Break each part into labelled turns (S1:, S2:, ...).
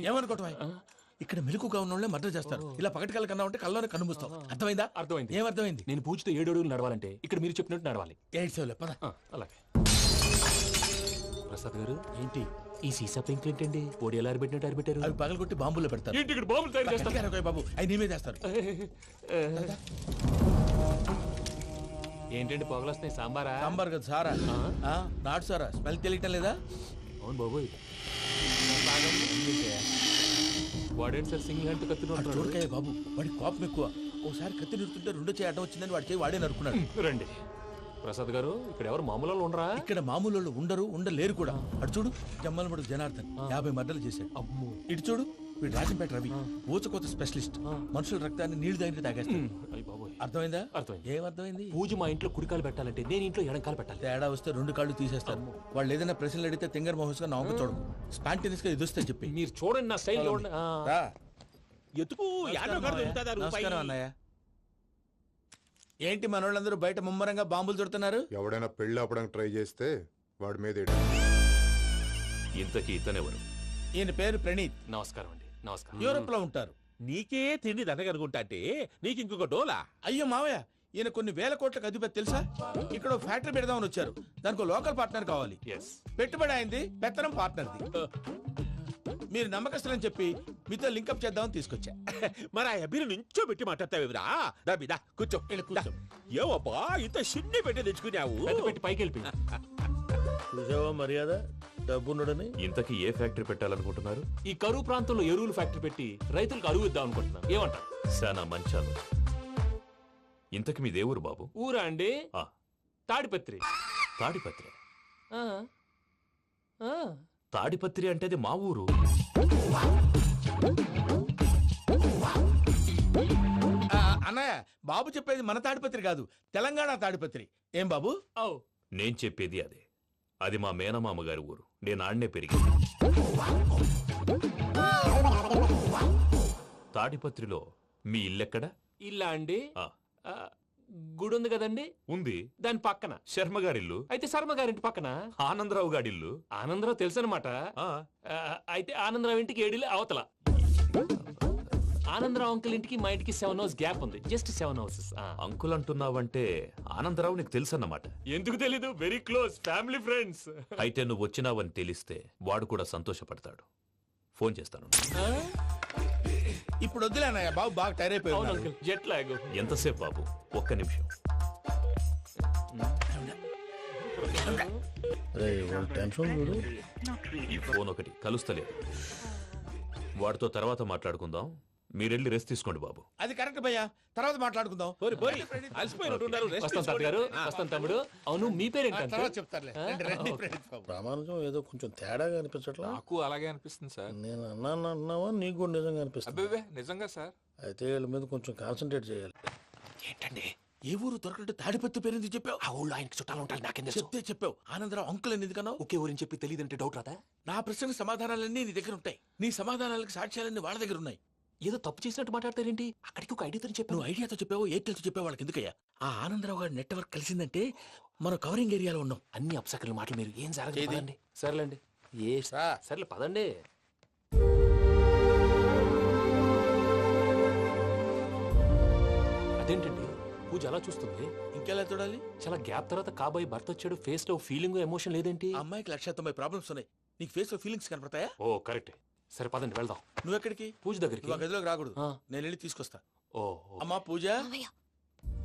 S1: ఏమనుకోవటం? ఇక్కడ మెలకుగా ఉన్న వాళ్ళే మర్డర్ చేస్తారు. ఇలా పగటి కళ్ళ కన్నా ఉంటే కళ్ళలోనే కనుమూస్తావు. అర్థమైందా?
S2: అర్థమైంది.
S1: ఏమర్థమైంది?
S2: నేను పూజతో 7 అడుగులు నడవాలంటే ఇక్కడ మీరు చెప్పినట్టు నడవాలి.
S1: 8 సెవెన్ పద.
S2: అలాగే. ప్రసాద్ గారు,
S1: ఏంటి
S2: ఈ సీసా పెంకులు ఏంటండి? పొడి ఎలా అరబెట్టినట్టు అరబెట్టారు?
S1: అవి పగలగొట్టి బాంబులో పెడతారు.
S2: ఏంటి ఇక్కడ బాంబులు తయారు చేస్తారు?
S1: గట్టిగా బాబు, అవి నీ మీద వేస్తారు.
S2: ఏంటండి పొగలు వస్తున్నాయి? సాంబారా?
S1: సాంబార్ కదా సారా. నాటు సారా. స్మెల్ తెలియటం లేదా?
S2: అవును బాబోయ్. వాడేంటి సార్ సింగిల్ హ్యాండ్ కత్తిని
S1: చూడకాయ బాబు, వాడి కోపం ఎక్కువ. ఓసారి కత్తి నిరుతుంటే 2 చేయి అడ్డం వచ్చిందని వాడి చేయి వాడే నరుకున్నాడు.
S2: రండి ప్రసాద్ గారు, ఇక్కడ ఎవరు మామూలు వాళ్ళు ఉండరా?
S1: ఇక్కడ మామూలు వాళ్ళు ఉండరు, ఉండలేరు కూడా. అటు చూడు, జమ్మలమడు జనార్దన్ 50 మర్డర్లు చేశాడు.
S2: అమ్మో.
S1: ఇటు చూడు, వీడు రాజంపేట రవి ఊచకోత స్పెషలిస్ట్. మనుషుల రక్తాన్ని నీళ్లు దగ్గర తాగేస్తాడు. అర్థమైందా?
S2: అర్థమైంది.
S1: ఏమర్థమైంది?
S2: పూజ మా ఇంట్లో కుడికాలు పెట్టాలంటే నేను ఇంట్లో ఎడంకాలు పెట్టాలి.
S1: తేడా వస్తే 2 కాళ్ళు తీసేస్తారు. వాళ్ళు ఏదైనా ప్రశ్నలు అడిగితే తింగర్ మహోస్ గా నవ్వు చూడకు. స్పాంటినియస్ గా ఎదుస్తే చెప్పి.
S2: మీరు చూడండి నా స్టైల్.
S3: ఎతుకు
S1: నమస్కారం అన్నయ్య. ఏంటి మనోళ్ళందరూ బయట ముమ్మరంగా బాంబులు చుడుతున్నారు?
S4: ఎవడైనా పెళ్లి ఆపడానికి ట్రై చేస్తే వాడి మీద
S5: ఇంతకీ ఇతనెవరు?
S1: ఈయన పేరు ప్రణీత్.
S2: నమస్కారం అండి. నమస్కారం.
S1: యూరోప్ లో ఉంటారు.
S3: నీకే తిండి దండగనుకుంటా అంటే నీకు ఇంకొక డోలా?
S1: అయ్యో మావయ్య, ఈయన కొన్ని వేల కోట్లకు అధిపతి తెలుసా? ఇక్కడ ఫ్యాక్టరీ పెడదామని వచ్చారు. దానికి లోకల్ పార్ట్నర్ కావాలి. పెట్టుబడి అయింది, పెత్తనం పార్ట్నర్ది. మీరు నమ్మకస్తులని చెప్పి మీతో లింకప్ చేద్దామని తీసుకొచ్చా.
S3: మరి ఆ అబ్బిని నుంచో పెట్టి మాట్లాడతావురా? దాబిదా కూర్చో. ఏవబ్బా ఇంత సిన్ని పెట్టి తెచ్చుకున్నావు?
S2: పెట్టి పైకి వెళ్ళి
S1: చూసావా మర్యాద, డబ్బున్నడని.
S5: ఇంతకీ ఏ ఫ్యాక్టరీ పెట్టాలనుకుంటున్నారు?
S2: ఈ కరువు ప్రాంతంలో ఎరువులు ఫ్యాక్టరీ పెట్టి రైతులకు అరువు ఇద్దాం అనుకుంటున్నాను. ఏమంటారు?
S5: శానా మంచాలు. ఇంతకి మీ దేవురు బాబు?
S2: ఊరా అండి?
S5: ఆ,
S2: తాడిపత్రి.
S5: తాడిపత్రి.
S2: ఆ, ఆ.
S5: తాడిపత్రి అంటే అది మా ఊరు.
S1: అన్నయ్య, బాబు చెప్పేది మన తాడిపత్రి కాదు, తెలంగాణ తాడిపత్రి. ఏం బాబు?
S5: నేను చెప్పేది అదే. అది మా మేనమామ గారి ఊరు. నేను ఆడనే పెరిగింది. తాడిపత్రిలో మీ ఇల్లెక్కడ?
S2: ఇల్లా అండి?
S5: ఆ,
S2: గుడి ఉంది కదండి,
S5: ఉంది.
S2: దాని పక్కన
S5: శర్మ గారిల్లు.
S2: అయితే శర్మ గారింటి పక్కన
S5: ఆనందరావు గారిల్లు.
S2: ఆనందరావు తెలుసు అనమాట. అయితే ఆనందరావు ఇంటికి 7 అవతల. ఆనందరావు అంకుల్ ఇంటికి మా ఇంటికి 7 hours గ్యాప్ ఉంది. Just 7 hours.
S5: అంకుల్ అంటున్నావంటే ఆనందరావు నీకు తెలుసన్నమాట.
S2: ఎందుకు తెలీదు? Very close family friends.
S5: అయితే నువ్వు వచ్చినావని తెలిస్తే వాడు కూడా సంతోషపడతాడు. ఫోన్ చేస్తాను.
S1: ఇప్పుడు వద్దులే అన్నయ్య, బాబు బాగా టైర్ అయిపోయాడు.
S2: Jet lag.
S5: ఎంతసేపు బాబు? ఒక్క నిమిషం. ఈ ఫోన్ ఒకటి కలుస్తలేదు. వాడితో తర్వాత మాట్లాడుకుందాం. మీరెళ్ళి రెస్ట్ తీసుకోండి బాబు.
S1: అది కరెక్ట్ భయ్యా, తర్వాత మాట్లాడుకుందాం.
S2: వస్తాం తాత గారు, వస్తాం తమ్ముడు. అవును, మీ పేరేంటంటే?
S6: ప్రామాణికం ఏదో కొంచెం తేడాగా అనిపించట్లా?
S7: నాకు అలాగే అనిపిస్తుంది సార్.
S6: నేను అన్నావా నీకు కూడా నిజంగా అనిపిస్తుంది?
S7: అబ్బే నిజంగా సార్.
S6: అయితే వీళ్ళ మీద కొంచెం కాన్సన్ట్రేట్ చేయాలి.
S2: ఏంటండి
S1: ఏ ఊరు దొరకట్టు తాడిపత్రి పేరు ఎందుకు చెప్పావు?
S2: ఆ ఊళ్ళో ఆయనకి చుట్టాలు ఉంటారు. నాకేం తెలుసు?
S1: చెప్తే చెప్పావు. ఆనందరావు అంకుల్ అని ఎందుకన్నావు?
S2: ఒకే ఊరిని చెప్పి తెలియదంటే డౌట్ రాదా?
S1: నా ప్రశ్నకు సమాధానాలన్నీ నీ దగ్గర ఉంటాయి. నీ సమాధానాలకు సాక్ష్యాలన్నీ వాళ్ళ దగ్గర ఉన్నాయి.
S2: ఏదో తప్పు చేసినట్టు మాట్లాడతారేంటి? అక్కడికి ఒక ఐడియాతో చెప్పావు.
S1: నువ్వు ఐడియాతో చెప్పావు, ఎయిర్టెల్తో చెప్పావు, వాళ్ళకి ఎందుకయ్యా? ఆ ఆనందరావు గారి నెట్వర్క్ కలిసిందంటే మనం కవరింగ్ ఏరియాలో ఉన్నాం.
S2: అన్ని అప్సకర్ల మాటలు మీరు ఏం జరగదండి. సర్లేండి. సర్లే పదండి. అదేంటండి పూజ అలా చూస్తుంది?
S1: ఇంకెలా చూడాలి?
S2: చాలా గ్యాప్ తర్వాత కాబోయే భర్త వచ్చాడు. ఫేస్ లో ఫీలింగ్ ఎమోషన్ లేదేంటి?
S1: అమ్మాయికి 190 ప్రాబ్లమ్స్ ఉన్నాయి. నీకు ఫేస్ లో ఫీలింగ్స్ కనపడతాయా?
S2: ఓ కరెక్ట్. సరే పదండి వెళ్దాం.
S1: నువ్వు ఎక్కడికి?
S2: పూజ దగ్గరికి.
S1: నువ్వు గదిలోకి రాకూడదు, నేను వెళ్ళి తీసుకొస్తా.
S2: ఓ
S1: అమ్మా పూజ,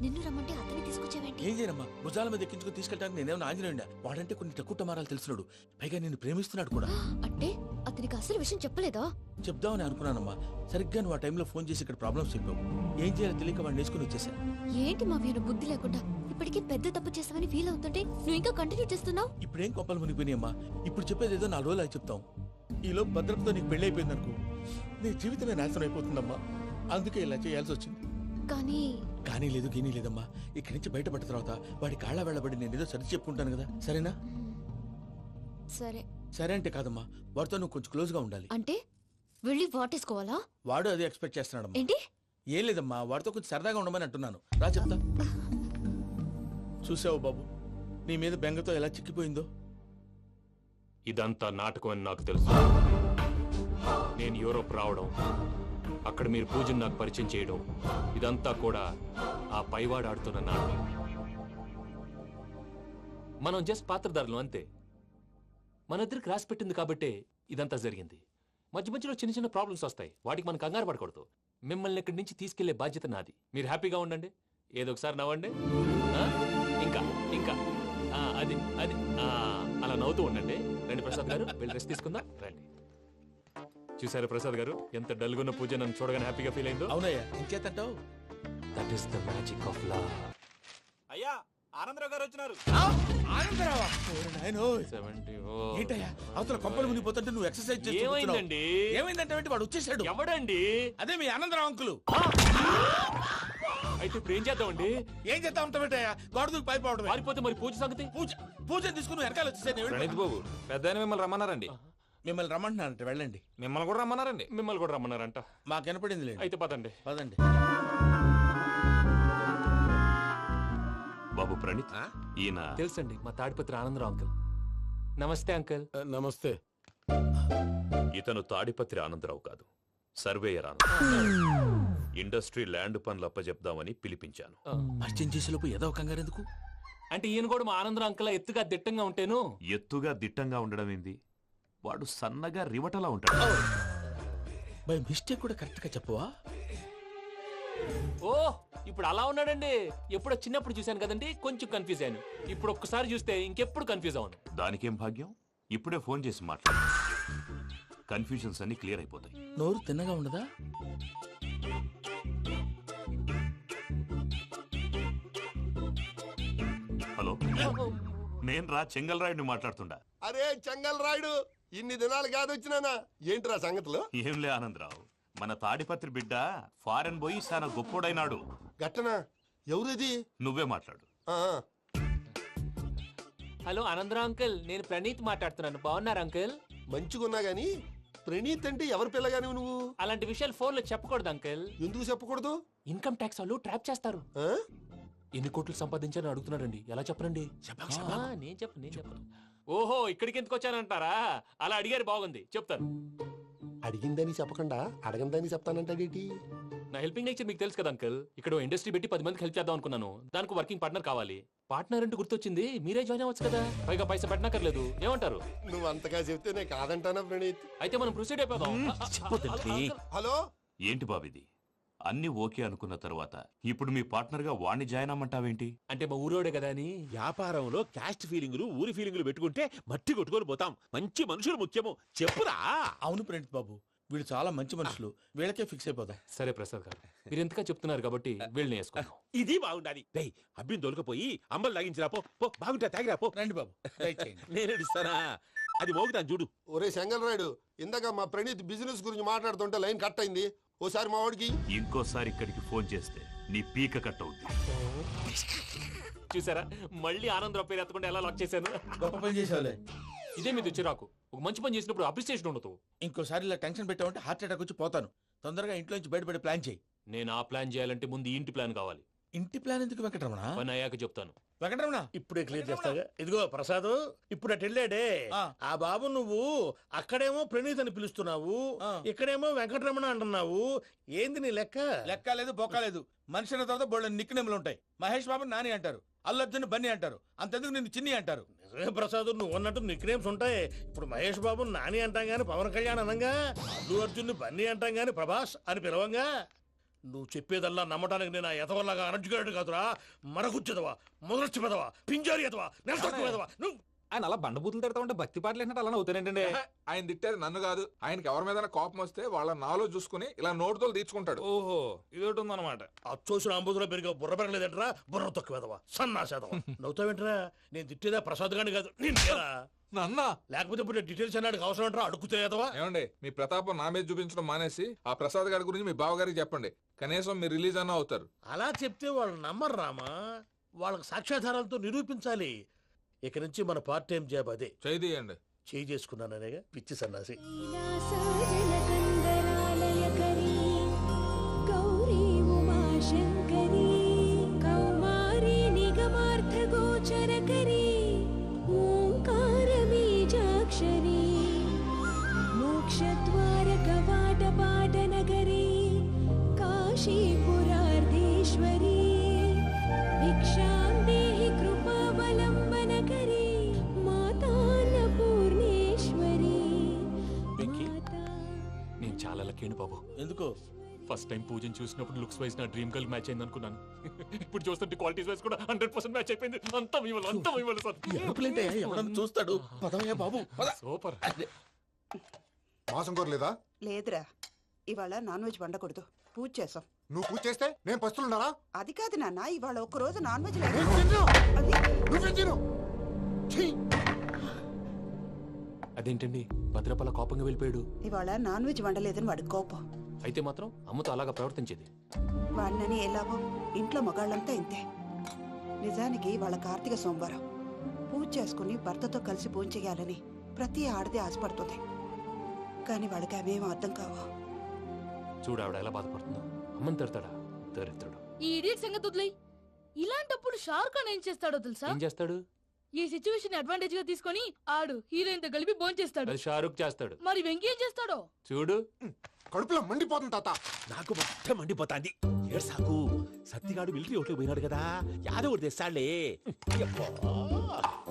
S8: నిన్ను రమ్మంటే అతన్ని తీసుకొచ్చావేంటి?
S1: ఏం చేయనమ్మా, భుజాల మీద ఎక్కించుకుని తీసుకెళ్ళడానికి నేనేమన్నా ఆంజనేయుడా? వాడంటే కొన్ని తక్కువ టమారాలు తెలిసినాడు, పైగా నిన్ను ప్రేమిస్తున్నాడు కూడా.
S8: అంటే అతనికి అసలు విషయం చెప్పలేదా?
S1: చెప్దామని అనుకున్నానమ్మా. సరిగ్గా నువ్వు ఆ టైంలో ఫోన్ చేసి ఇక్కడ ప్రాబ్లమ్స్ చెప్పావు. ఏం చేయాలో తెలియక వాడిని నేర్చుకుని వచ్చేసా.
S8: ఏంటి మా వీరు బుద్ధి లేకుండా ఇప్పటికీ పెద్ద తప్పు చేస్తావని ఫీల్ అవుతుంటే నువ్వు ఇంకా కంటిన్యూ చేస్తున్నావు?
S1: ఇప్పుడేం కోపాలు మునిగిపోయినాయమ్మా. ఇప్పుడు చెప్పేది ఏదో 4 రోజులు అయి చెప్తాం. ఈలోపు భద్రతతో నీకు పెళ్లి అయిపోయింది అనుకో, నీ జీవితమే నాశనం అయిపోతుందమ్మా. అందుకే ఇలా చేయాల్సి వచ్చింది. కానీ లేదు, గీనీ లేదమ్మా. ఇక్కడి నుంచి బయటపడ్డ తర్వాత వాడి కాళ్ళ వెళ్ళబడి నేను ఏదో సరి చెప్పుకుంటాను కదా, సరేనా?
S8: సరే.
S1: సరే అంటే కాదమ్మా, వాడితో నువ్వు కొంచెం క్లోజ్ గా ఉండాలి.
S8: అంటే వెళ్ళి వాటేసుకోవాలా?
S1: వాడు అదే ఎక్స్పెక్ట్ చేస్తున్నాడమ్మా.
S8: ఏంటి?
S1: ఏం లేదమ్మా, వాడితో కొంచెం సరదాగా ఉండమని అంటున్నాను. రా చెప్తా. చూసావు బాబు, నీ మీద బెంగతో ఎలా చిక్కిపోయిందో.
S2: ఇదంతా నాటకం అని నాకు తెలుసు. నేను యూరోప్ రావడం, అక్కడ మీరు పూజను నాకు పరిచయం చేయడం, ఇదంతా కూడా ఆ పైవాడు ఆడుతున్న నాటకం. మనం జస్ట్ పాత్రధారులు అంతే. మన ఇద్దరికి రాసి పెట్టింది కాబట్టే ఇదంతా జరిగింది. మధ్య మధ్యలో చిన్న చిన్న ప్రాబ్లమ్స్ వస్తాయి, వాటికి మనం కంగారు పడకూడదు. మిమ్మల్ని ఇక్కడి నుంచి తీసుకెళ్లే బాధ్యత నాది. మీరు హ్యాపీగా ఉండండి, ఏదో ఒకసారి నవ్వండి. ఆ? ఇంకా ఇంకా అది అది అలా నవ్వుతూ ఉండండి. రండి ప్రసాద్ గారు, వెళ్ళి రెస్ట్ తీసుకుందాం. రండి. చూసారు ప్రసాద్ గారు, ఎంత డల్గున్న పూజ నన్ను చూడగానే హ్యాపీగా ఫీల్ అయిందో.
S1: అవునయ్యా, ఇంకేతంటావు?
S2: That is the magic of love.
S7: అయ్యా ఆనందరావు గారు వచ్చినారు.
S1: ఆనందరావా? ఓరి నాయనోయ్.
S2: 70.
S1: ఏంటయ్యా అవతల కొంపలు మునిగిపోతుంటే నువ్వు ఎక్సర్సైజ్ చేస్తూ కూర్చున్నావు.
S2: ఏమైందండి?
S1: ఏమైందంటే వాడు వచ్చేసాడు.
S2: ఎవడండి?
S1: అదే మీ ఆనందరావు అంకులు.
S2: అయితే ఇప్పుడు ఏం చేద్దామండి?
S1: ఏం చేస్తా ఉంటావేటయ్యా, గోడ దూకి పైపోవడమే.
S2: పారిపోతే మరి పూజ సంగతి?
S1: పూజ తీసుకుని వెనకాల వచ్చేసాను.
S7: ప్రణీత్ బాబు, పెద్ద మిమ్మల్ని రమ్మన్నారండి.
S1: మిమ్మల్ని రమ్మంటున్నానంట, వెళ్ళండి.
S7: మిమ్మల్ని కూడా రమ్మన్నారండి.
S2: మిమ్మల్ని కూడా రమ్మన్నారంట.
S1: మాకు వినపడింది లేదు.
S2: అయితే పదండి.
S1: పదండి.
S5: బాబు ప్రణీత్, ఈయన
S2: తెలుసండి, మా తాడిపత్రి ఆనందరావు అంకుల్. నమస్తే అంకుల్.
S6: నమస్తే.
S5: ఇతను తాడిపత్రి ఆనందరావు కాదు, సర్వేయర్ ఆనందరావు. ఇండస్ట్రీ ల్యాండ్ పనులు అప్పజెప్దామని పిలిపించాను.
S1: పరిచయం చేసేలోపు ఏదో కంగారు ఎందుకు?
S2: అంటే ఈయన కూడా మా ఆనందరావు అంకుల్ ఎత్తుగా దిట్టంగా ఉంటేను.
S5: ఎత్తుగా దిట్టంగా ఉండడం ఏంది, వాడు సన్నగా రివటలా ఉంటాడు.
S1: బై మిస్టేక్ కూడా కరెక్ట్ గా చెప్పవా?
S2: ఓ, ఇప్పుడు అలా ఉన్నాడండి. ఎప్పుడో చిన్నప్పుడు చూశాను కదండి, కొంచెం కన్ఫ్యూజ్ అయ్యాను. ఇప్పుడు ఒక్కసారి చూస్తే ఇంకెప్పుడు కన్ఫ్యూజ్ అవును.
S5: దానికేం భాగ్యం, ఇప్పుడే ఫోన్ చేసి మాట్లాడు. కన్ఫ్యూజన్స్ అన్ని క్లియర్ అయిపోతాయి.
S1: నోరు తిన్నగా ఉండదా?
S5: హలో, నేను రా చెంగల్ రాయుడిని మాట్లాడుతుండా.
S9: అరే చెంగల్ రాయుడు, ఇన్ని దినాలు కాదు వచ్చినానా? ఏంట్రా సంగతులు?
S5: ఏంలే ఆనందరావు, మన తాడిపత్రి బిడ్డ ఫారెన్ పోయి చాలా గొప్పోడైనాడు.
S9: గట్టనా? ఎవరిది?
S5: నువ్వే మాట్లాడు.
S9: ఆ,
S2: హలో ఆనందరావు అంకుల్, నేను ప్రణీత్ మాట్లాడుతున్నాను. బాగున్నారు అంకుల్?
S9: మంచిగున్నా గాని ప్రణీత్ అంటే ఎవరి పిల్లగాని నువ్వు?
S2: అలాంటి విషయాలు ఫోన్లో చెప్పకూడదు అంకుల్.
S9: ఎందుకు చెప్పకూడదు?
S2: ఇన్కమ్ ట్యాక్స్ వాళ్ళు ట్రాప్ చేస్తారు.
S9: ఆ?
S2: ఎన్ని కోట్లు సంపాదించాలని అడుగుతున్నాడండి. ఎలా చెప్పరండి? నేను చెప్పను. ఓహో, ఇక్కడికి ఎందుకు వచ్చానంటారా? అలా అడిగారు, బాగుంది, చెప్తాను.
S9: అడిగిందని చెప్పకుండా అడగందని చెప్తానంటాడేటి?
S2: నా హెల్పింగ్ నేచర్ మీకు తెలుసు కదా అంకుల్. ఇక్కడ ఇండస్ట్రీ పెట్టి 10 మందికి హెల్ప్ చేద్దాం అనుకున్నాను. దానికి వర్కింగ్ పార్ట్నర్ కావాలి. పార్ట్నర్ అంటే గుర్తొచ్చింది, మీరే జాయిన్ అవ్వచ్చు కదా. పైగా పైసా పెట్టనక్కర్లేదు. ఏమంటారు?
S9: నువ్వు అంతగా చెప్తే నేను కాదంటానా ప్రణీత్?
S2: అయితే మనం ప్రొసీడ్ అయిపోదాం.
S9: హలో,
S5: ఏంటి బాబిది, అన్ని ఓకే అనుకున్న తర్వాత ఇప్పుడు మీ పార్ట్నర్ గా వాణ్ణి జాయిన్ అమ్మంటావేంటి?
S2: అంటే మా ఊరోడే కదా అని.
S3: వ్యాపారంలో క్యాస్ట్ ఫీలింగులు, ఊరి ఫీలింగులు పెట్టుకుంటే మట్టి కొట్టుకొని పోతాం. మంచి మనుషులు ముఖ్యము. చెప్పురా.
S1: అవును ప్రణీత్ బాబు, వీళ్ళు చాలా మంచి మనుషులు. వీళ్ళకే ఫిక్స్ అయిపోదాం.
S2: సరే ప్రసాద్ గారు, మీరు ఎంతగా చెప్తున్నారు కాబట్టి వీళ్ళని వేసుకుందాం.
S3: ఇది బాగుండాలి. డై అబ్బిని దొలకపోయి అంబలు తాగించిరా పో. పో, బాగుంటా తాగిరా పో.
S1: రండి బాబు, దయచేయండి.
S3: నేను ఇస్తానా? అది మోగుతాను చూడు.
S9: ఒరే చెంగల్ రాయుడు, ఇందాక మా ప్రణీత్ బిజినెస్ గురించి మాట్లాడుతుంటే లైన్ కట్ అయింది. ఓసారి మా వాడికి
S5: ఇంకోసారి ఇక్కడికి ఫోన్ చేస్తే నీ పీక కట్ అవుద్ది.
S2: చూసారా, మళ్ళీ ఆనందరావు పేరు ఎత్తకుండా ఎలా లాక్ చేశాను.
S1: గొప్ప పని చేసేవాళ్ళే.
S2: ఇదే మీద చిరాకు. ఒక మంచి పని చేసినప్పుడు అప్రిసియేషన్ ఉండదు.
S1: ఇంకోసారి ఇలా టెన్షన్ పెట్టామంటే హార్ట్ అటాక్ వచ్చి పోతాను. తొందరగా ఇంట్లో నుంచి బయటపడే ప్లాన్ చేయి.
S2: నేను ఆ ప్లాన్ చేయాలంటే ముందు ఇంటి ప్లాన్ కావాలి.
S1: ఇంటి ప్లాన్ ఎందుకు వెంకటరమణ?
S2: పని అయ్యాక చెప్తాను.
S1: వెంకటరమణ
S6: ఇప్పుడే క్లియర్ చేస్తాగా. ఇదిగో ప్రసాద్, ఇప్పుడు అటు వెళ్ళాడే
S1: ఆ.
S6: ఆ బాబు, నువ్వు అక్కడేమో ప్రణీత్ అని పిలుస్తున్నావు,
S1: ఆ.
S6: ఇక్కడేమో వెంకటరమణ అంటున్నావు. ఏంది నీ లెక్క?
S1: లెక్క లేదు, బొక్క లేదు. మనిషి అన్న తర్వాత బోళ్ళ నిక్నెములు ఉంటాయి. మహేష్ బాబు నాని అంటారు, అల్లు అర్జున్ బన్నీ అంటారు, అంతెందుకు నిన్ను చిన్ని అంటారు.
S6: నిజమే ప్రసాద్, నువ్వు అన్నట్టు నిక్నేమ్స్ ఉంటాయి. ఇప్పుడు మహేష్ బాబు నాని అంటాం గాని పవన్ కళ్యాణ్ అనంగా, అల్లు అర్జున్ బన్నీ అంటాం గాని ప్రభాస్ అని పిలవంగా. నువ్వు చెప్పేదల్లా నమ్మటానికి నేను ఎతవల్లాగా అనర్జుకేటెడ్ కాదురా. మరగుచ్చదవా, మొదలచ్చి పెదవా, పింజారి ఎదవా, నెలసొక్కుదవా నువ్వు.
S7: ఆయన అలా బండబూతులు తిడతా ఉంటే భక్తి పాటలు ఏంటంటే అలా అవుతానంటే. ఆయన తిట్టేది నన్ను కాదు, ఆయనకి ఎవరి మీద కోపం వస్తే వాళ్ళ నాలో చూసుకుని ఇలా నోటుతో తీర్చుకుంటాడు. ఓహో, ఇదొకటి ఉందన్నమాట.
S6: అచ్చోసిన అంబుధులో పెరిగే బుర్ర పెరగలేదంటరా, బుర్ర తొక్కువేదవా, సన్నాసేదవా. నవ్వుతావేంటరా? నేను తిట్టేదా ప్రసాద్ గాని కాదు, నిన్నేరా.
S7: నన్నా?
S6: లేకపోతే ఇప్పుడు డీటెయిల్స్ అన్నాడు అవసరం అంటారా? అడుగుతాయేదవా.
S7: ఏమండి, మీ ప్రతాపం నా మీద చూపించడం మానేసి ఆ ప్రసాద్ గారి గురించి మీ బావగారికి చెప్పండి. కనీసం మీరు రిలీజ్ అన్న అవుతారు.
S6: అలా చెప్తే వాళ్ళు నమ్మరు రామా. వాళ్ళకి సాక్ష్యాధారాలతో నిరూపించాలి. ఇక నుంచి మన పార్ట్ టైం జాబ్ అదే.
S7: చేయండి.
S6: చేయి చేసుకున్నాననేగా పిచ్చి సన్నాసి.
S10: గౌరీ ఉమాశంకరీ కౌమారీ నిగమార్థగోచరకరీ ఓంకారబీజాక్షరీ మోక్షద్వారకవా
S2: నేను చాలా లక్కీని బాబు.
S1: ఎందుకో?
S2: ఫస్ట్ టైం పూజను చూసినప్పుడు లుక్స్ వైజ్ నా డ్రీమ్ గర్ల్ మ్యాచ్ అయింది అనుకున్నాను. ఇప్పుడు చూస్తుంటే క్వాలిటీస్ వైజ్ కూడా 100% మ్యాచ్ అయిపోయింది. అంతా మీ వల్ల సార్.
S1: ఎరుపులేంటే ఎవడన్నా చూస్తాడు. పదవయ్యా బాబు పద.
S2: సూపర్.
S4: మాసం కోరలేదా?
S11: లేదురా, ఇవాళ నాన్ వెజ్ వండకూడదు, పూజ చేసాం.
S4: నువ్వు పూజ చేస్తే నేను పస్తులున్నారా?
S11: అది కాదు నాన్న, ఇవాళ ఒక్క రోజు నాన్ వెజ్
S2: అదేంటండి భద్రపల కోపంగా వెళ్ళిపోయాడు?
S11: ఇవాళ నాన్ వెజ్ వండలేదని వాడి కోపం.
S2: అయితే మాత్రం అమ్మతో అలాగా ప్రవర్తించేది.
S11: వాడినని ఎలాగో ఇంట్లో మగాళ్ళంతా ఇంతే. నిజానికి వాళ్ళ కార్తీక సోమవారం పూజ చేసుకుని భర్తతో కలిసి పూజ చేయాలని ప్రతి ఆడది ఆశపడుతుంది. కానీ వాళ్ళకి అవేం అర్థం కావు.
S2: చూడు ఆవిడ ఎలా బాధపడుతుందో. అమ్మని తిడతాడా? దరిద్రుడు.
S10: ఈ ఇడియట్ సంగతి వదిలేయ్. ఇలాంటప్పుడు షారుఖ్ ఖాన్ ఏం చేస్తాడో తెలుసా?
S2: ఏం చేస్తాడు?
S10: ఈ సిచ్యువేషన్ అడ్వాంటేజ్ గా తీసుకొని ఆడు హీరోయిన్ తో కలిపి బోన్ చేస్తాడు.
S2: అది షారుఖ్ చేస్తాడు.
S10: మరి వెంకీ ఏం చేస్తాడో
S2: చూడు.
S4: కడుపులో మండిపోతుంది తాత.
S3: నాకు మొత్తం మండిపోతాంది. ఏడ్సాకు, సత్తిగాడు మిలిటరీ ఓట్లు పోయినాడు కదా, యాదవ్ ఒకటి తెస్తాడులే.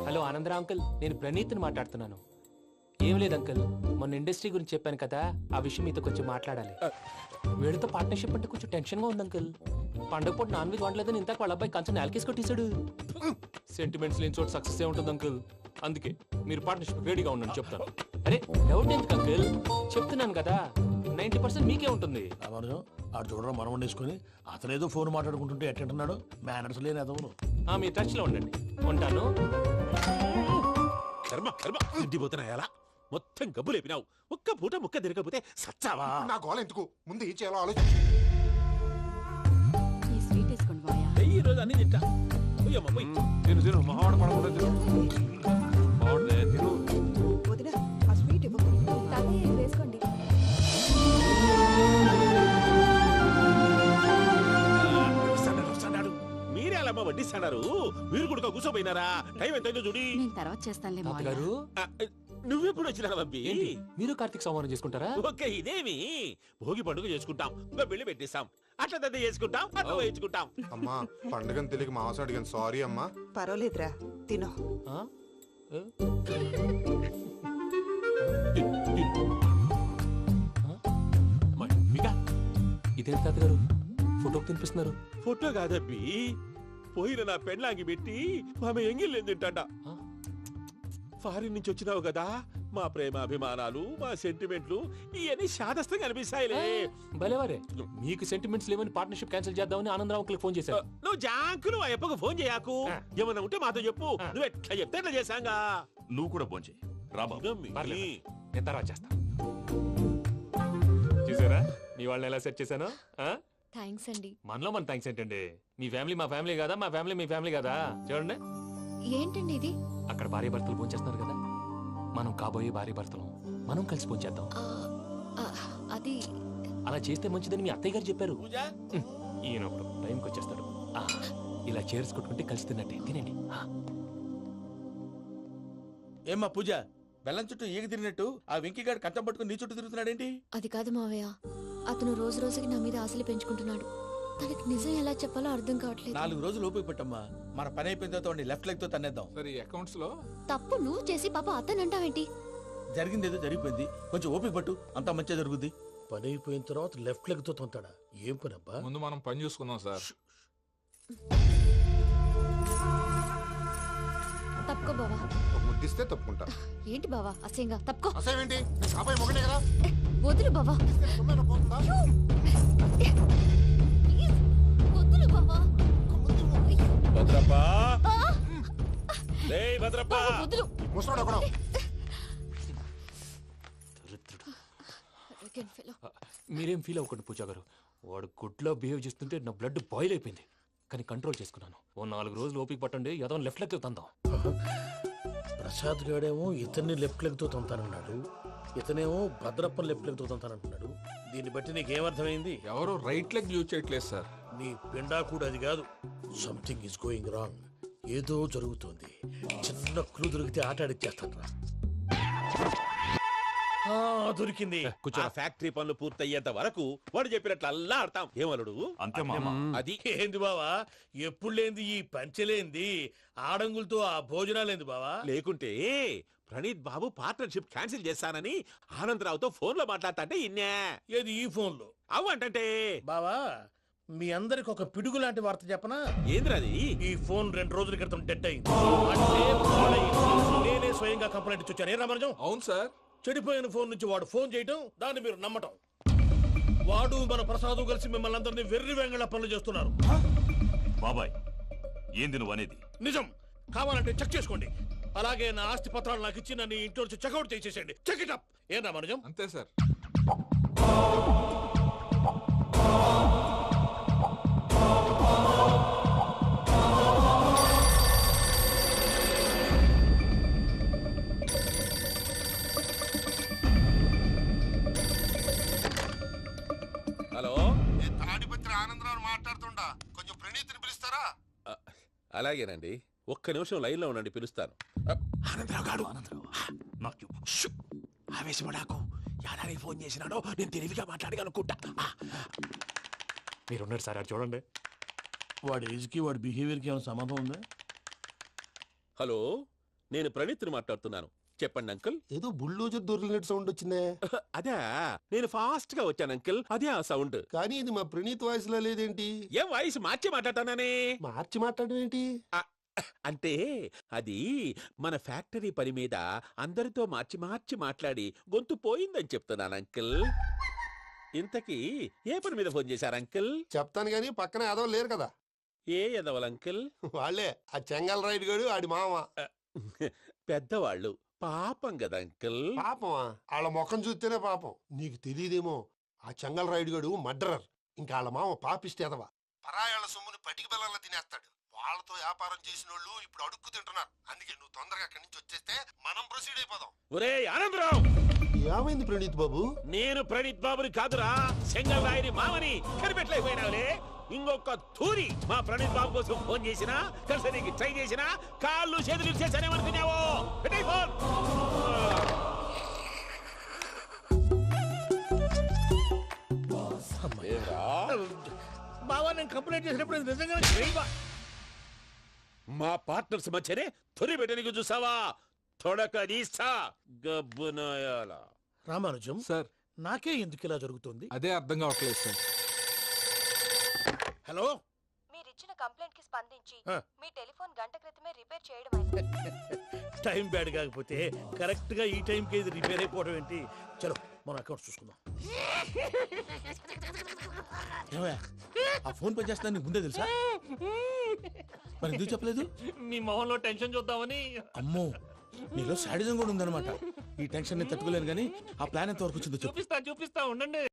S2: హలో ఆనందరా అంకుల్, నేను ప్రణీత్ని మాట్లాడుతున్నాను. ఏం లేదు అంకుల్, మొన్న ఇండస్ట్రీ గురించి చెప్పాను కదా, ఆ విషయం మీతో కొంచెం మాట్లాడాలి. వీళ్ళతో పార్ట్నర్షిప్ అంటే కొంచెం టెన్షన్ గా ఉంది అంకుల్. పండగ పూట నాన్ వెజ్ వండలేదని ఇంతకు వాళ్ళ అబ్బాయి కంచెం నేలకేసి కొట్టేశాడు. సెంటిమెంట్స్ లేని చోట సక్సెస్ ఏ ఉంటుంది అంకుల్. అందుకే మీరు పార్ట్నర్షిప్ రెడీగా ఉండండి చెప్తాను. అరే డౌట్ ఎందుకు అంకుల్, చెప్తున్నాను కదా 90% మీకే ఉంటుంది.
S6: ఆడు చూడడం మనం వండేసుకుని అతనేదో ఫోన్ మాట్లాడుకుంటుంటే ఎట్టంటున్నాడు. మేనర్స్ లేని అదవును.
S2: మీ టచ్ లో ఉండండి. ఉంటాను.
S3: కర్మ కర్మ, తిండిపోతున్నాయలా మొత్తం గబ్బు లేపినావు. ఒక్క పూట ముక్క తిరగకపోతే సచ్చావా?
S4: నా గోల ఎందుకు, ముందు ఏం చేయాలో ఆలోచించు.
S10: ఈ స్వీట్ వేసుకోండి బాయా.
S3: ఈ రోజు అన్ని తింటా. పోయమ్మ, పోయ్.
S7: తిను మహావాడ పడకుండా తిను. బాగుండే తిను.
S11: వదిన, ఆ స్వీట్ ఇవ్వు.
S8: వేసుకోండి.
S3: వస్తాడు. మీరే అలా వడ్డిస్తాడారు. మీరు కూడా కూర్చోపోయినారా? టైం ఎంతైందో చూడి.
S10: నేను తర్వాత చేస్తానులే
S2: తాతగారు,
S3: నువ్వెప్పుడు వచ్చినా అబ్బి?
S2: ఏంటి మీరు కార్తీక్ సంహారం చేసుకుంటారా?
S3: ఓకే, ఇదేమి భోగి పండుగ చేసుకుంటాం, ఇంకా పెళ్లి పెట్టేస్తాం, అట్లా దద్ద చేసుకుంటాం, అట్లా వేయించుకుంటాం.
S4: అమ్మా పండుగని తెలియక మాసం అడిగాను, సారీ అమ్మా.
S11: పర్వాలేదురా, తినో.
S2: ఆ? ఏ? ఇదేంటి తాతగారు ఫోటోకి తినిపిస్తున్నారు?
S3: ఫోటో కాదబ్బి, పోయిన నా పెళ్ళాంగి పెట్టి ఆమె ఎంగిల్లేం తింటాడ. ఫారిన్ నుంచి వచ్చినావు కదా, మా ప్రేమ అభిమానాలు, మా సెంటిమెంట్లు ఇవన్నీ శాదస్తంగా అనిపిస్తాయిలే.
S2: భలేవారే, మీకు సెంటిమెంట్స్ లేవని పార్ట్నర్షిప్ క్యాన్సిల్ చేద్దామని ఆనందరావు అంకుల్ ఫోన్ చేశారు.
S3: నువ్వు జాంకులు ఆ అప్పకు ఫోన్ చేయకు. ఏమన్నా ఉంటే మాతో చెప్పు. నువ్వు ఎట్లా చెప్తే ఎట్లా చేశాంగా.
S5: నువ్వు కూడా ఫోన్ చేయి.
S2: పర్లేదు, నేను తర్వాత చేస్తా. చూసారా మీ వాళ్ళని ఎలా సెట్ చేశాను?
S8: థ్యాంక్స్ అండి.
S2: మనలో మన థ్యాంక్స్ ఏంటండి? మీ ఫ్యామిలీ మా ఫ్యామిలీ కదా, మా ఫ్యామిలీ మీ ఫ్యామిలీ కదా. చూడండి,
S8: ఏంటండి ఇది?
S2: అక్కడ భార్య భర్తలు ఫోన్ చేస్తున్నారు కదా, మనం కాబోయే భార్య భర్తలు మనం కలిసి ఫోన్ చేద్దాం.
S8: అది
S2: అలా చేస్తే మంచిదని మీ అత్తయ్య గారు చెప్పారు. ఈయన ఒకడు టైంకి వచ్చేస్తాడు. ఇలా చేర్స్ కొట్టుకుంటే కలిసి తిన్నట్టే. తినండి.
S1: ఏమ్మా పూజ, బెల్లం చుట్టూ ఈగ తిరిగినట్టు ఆ వెంకీగాడు కంచం పట్టుకుని నీ చుట్టూ తిరుగుతున్నాడేంటి?
S8: అది కాదు మావయ్య, అతను రోజు రోజుకి నా మీద ఆశలు పెంచుకుంటున్నాడు. తనకి నిజం ఎలా చెప్పాలో అర్థం కావట్లేదు.
S1: 4 రోజులు ఓపిక పట్టమ్మా, మన పని అయిపోయిన తర్వాత లెఫ్ట్ లెగ్ తో తన్నేద్దాం.
S7: సరే అకౌంట్స్ లో
S8: తప్పు నువ్వు చేసి పాప అతను అంటావేంటి?
S1: జరిగింది ఏదో జరిగిపోయింది, కొంచెం ఓపిక పట్టు, అంతా మంచిగా జరుగుద్ది.
S6: పని అయిపోయిన తర్వాత లెఫ్ట్ లెగ్ తో తొంతాడా? ఏం పని అబ్బా?
S7: ముందు మనం పని చూసుకుందాం సార్.
S8: తప్పుకో బావా.
S4: ఒక ముద్దిస్తే తప్పుకుంటా.
S8: ఏంటి బావా అసహ్యంగా? తప్పుకో.
S4: అసేమేంటి, నీ కాపాయి మొగనే కదా.
S8: వదులు బావా.
S4: తొమ్మిది పోతుందా?
S8: ప్లీజ్, వదులు బావా.
S3: భద్రప్పా, లేయ్ భద్రప్పా.
S8: వదులు.
S4: ముసలోడు ఎక్కడో.
S8: Arrogant fellow.
S2: మీరేం ఫీల్ అవ్వకండి పూజా గారు. వాడు గుడ్లో బిహేవ్ చేస్తుంటే నా బ్లడ్ బాయిల్ అయిపోయింది, కానీ కంట్రోల్ చేసుకున్నాను. ఓ 4 రోజులు ఓపిక పట్టండి, ఏదో లెఫ్ట్ లెక్క తందాం.
S6: ప్రసాద్ గాడేమో ఇతన్ని లెఫ్ట్ లెగ్ తో తొంతానన్నాడు, ఇతనేమో భద్రప్పని లెఫ్ట్ లెగ్ తో తొంతానంటున్నాడు. దీన్ని బట్టి నీకేమర్థమైంది?
S7: ఎవరు రైట్ లెగ్ యూజ్ చేయట్లేదు సార్.
S6: నీ పిండా కూడా అది కాదు. Something is going wrong. ఏదో జరుగుతోంది. చిన్న క్లూ దొరికితే ఆట ఆడిచ్చేస్తాను రా. దొరికింది.
S3: ఆ ఫ్యాక్టరీ పనులు పూర్తయ్యేంత వరకు వాడు చెప్పినట్లు అల్లా ఆడతాం. ఏమలుడు
S5: అంతే మామ.
S3: అది
S6: ఏంది బావా, ఎప్పుడు లేంది ఈ పంచలేంది, ఆడంగులతో ఆ భోజనాలేంది బావా?
S3: లేకుంటే ప్రణీత్ బాబు పార్ట్నర్షిప్ క్యాన్సిల్ చేస్తానని ఆనందరావుతో ఫోన్ లో మాట్లాడతాంటే ఇన్నే.
S6: ఏది ఈ ఫోన్ లో?
S3: అవ్వంటే
S6: బావా, మీ అందరికి ఒక పిడుగు లాంటి వార్త చెప్పనా?
S3: ఏంద్రది?
S6: ఈ ఫోన్ 2 రోజుల క్రితం డెడ్ అయింది. అంటే పాడైంది. నేనే స్వయంగా కంప్లైంట్ ఇచ్చి వచ్చాను. ఏ రామరాజం?
S7: అవును సార్.
S6: చెడిపోయిన ఫోన్ నుంచి వాడు ఫోన్ చేయటం, దాన్ని మీరు నమ్మటం. వాడు మన ప్రసాదు కలిసి మిమ్మల్ని అందరినీ వెర్రి వెంగళ పనులు చేస్తున్నారు.
S5: బాబాయ్ ఏంది నువ్వు అనేది?
S6: నిజం. కావాలంటే చెక్ చేసుకోండి. అలాగే నా ఆస్తి పత్రాలు నాకు ఇచ్చి నన్ను ఇంట్లో నుంచి చెక్అౌట్ చేసేసండి. Check it up. ఏం రామరాజం?
S7: అంతే సార్.
S3: హలో,
S9: తాడిపత్రి ఆనందరావు మాట్లాడుతుండా, కొంచెం ప్రణీతిని పిలుస్తారా?
S3: అలాగేనండి. ఒక్క నిమిషం లైన్ లో ఉండండి, పిలుస్తాను.
S1: ఆనందరావు గాడు ఆవేశపడాకు. యాదానికి ఫోన్ చేసినాడో నేను తెలివిగా మాట్లాడగలనుకుంటా.
S2: మీరున్నారు సార్, అది చూడండి.
S6: వాడి ఏజ్ కి వాడి బిహేవియర్ కి ఏమైనా సంబంధం ఉందా?
S3: హలో, నేను ప్రణీత్ని మాట్లాడుతున్నాను. చెప్పండి అంకుల్.
S9: ఏదో బుల్డోజర్ దొరికినట్టు సౌండ్ వచ్చిందే.
S3: అదే, నేను ఫాస్ట్ గా వచ్చాను అంకుల్. అదే ఆ సౌండ్.
S9: కానీ ఇది మా ప్రణీత్ వాయిస్ లో లేదేంటి?
S3: ఏం వాయిస్ మార్చి మాట్లాడతానని?
S9: మార్చి మాట్లాడడం ఏంటి?
S3: అంటే అది మన ఫ్యాక్టరీ పని మీద అందరితో మార్చి మార్చి మాట్లాడి గొంతు పోయిందని చెప్తున్నాను అంకుల్. ఇంతకీ ఏ పని మీద ఫోన్ చేశారు అంకుల్?
S9: చెప్తాను గానీ పక్కన ఏదో లేరు కదా.
S3: ఏ ఎదవలు అంకుల్?
S9: వాళ్ళే ఆ చెంగల్ రైడ్ గడు ఆడి మామ.
S3: పెద్దవాళ్ళు పాపం కదా అంకుల్.
S9: పాపమా? వాళ్ళ ముఖం చూస్తేనే పాపం. నీకు తెలియదేమో, ఆ చెంగల్ రైడ్ గడు మర్డరర్. ఇంకా వాళ్ళ మామ పాపిస్తేదవా. పరాయాళ్ళ సొమ్ముని పటికి బెల్లంలో తినేస్తాడు. వాళ్ళతో వ్యాపారం చేసిన వాళ్ళు ఇప్పుడు అడుక్కు తింటున్నారు. అందుకే నువ్వు తొందరగా అక్కడి నుంచి వచ్చేస్తే మనం ప్రొసీడ్ అయిపోదాం.
S3: ఒరే ఆనందరావు!
S9: ఏమైంది ప్రణీత్ బాబు?
S3: నేను ప్రణీత్ బాబుని కాదురా, సెంగల్ రాయని మామని. కనిపెట్టలేకపోయినావులే. ఇంకొక తూరి మా ప్రణీత్ బాబు కోసం ఫోన్ చేసినా, కలిసి నీకు ట్రై చేసినా కాళ్ళు చేతులు చేశానేమనుకున్నావో. పెట్టేయ్ ఫోన్.
S6: బావా, నేను కంప్లైంట్ చేసినప్పుడు ఇది నిజంగానే చేయవా?
S3: మా పార్ట్నర్స్ మధ్యనే తొలి పెట్టడానికి చూసావా? తొడక నీస్తా గబ్బునాయాల.
S6: రామానుజం
S7: సార్,
S6: నాకే ఎందుకు ఇలా జరుగుతుంది?
S7: అదే అర్థం కావట్లేదు సార్.
S6: హలో,
S8: మీరిచ్చిన కంప్లైంట్ కి స్పందించి
S6: ఆ.
S8: మీ టెలిఫోన్ గంట క్రితమే రిపేర్ చేయడం
S6: టైం బ్యాడ్ కాకపోతే కరెక్ట్ గా ఈ టైం కి ఇది రిపేర్ అయిపోవడం ఏంటి? చలో మన అకౌంట్ చూసుకుందాం.
S1: ఏమయ్య, ఆ ఫోన్ పని చేస్తున్నా నీకు ముందే తెలుసా? మరి ఎందుకు చెప్పలేదు?
S2: మీ మొహంలో టెన్షన్ చూద్దామని.
S1: అమ్మో, నీలో శాడిజం కూడా ఉందన్నమాట. ఈ టెన్షన్ ని తట్టుకోలేను కానీ ఆ ప్లాన్ ఎంత వరకు వచ్చిందో చెప్పు.
S2: చూపిస్తా ఉండండి.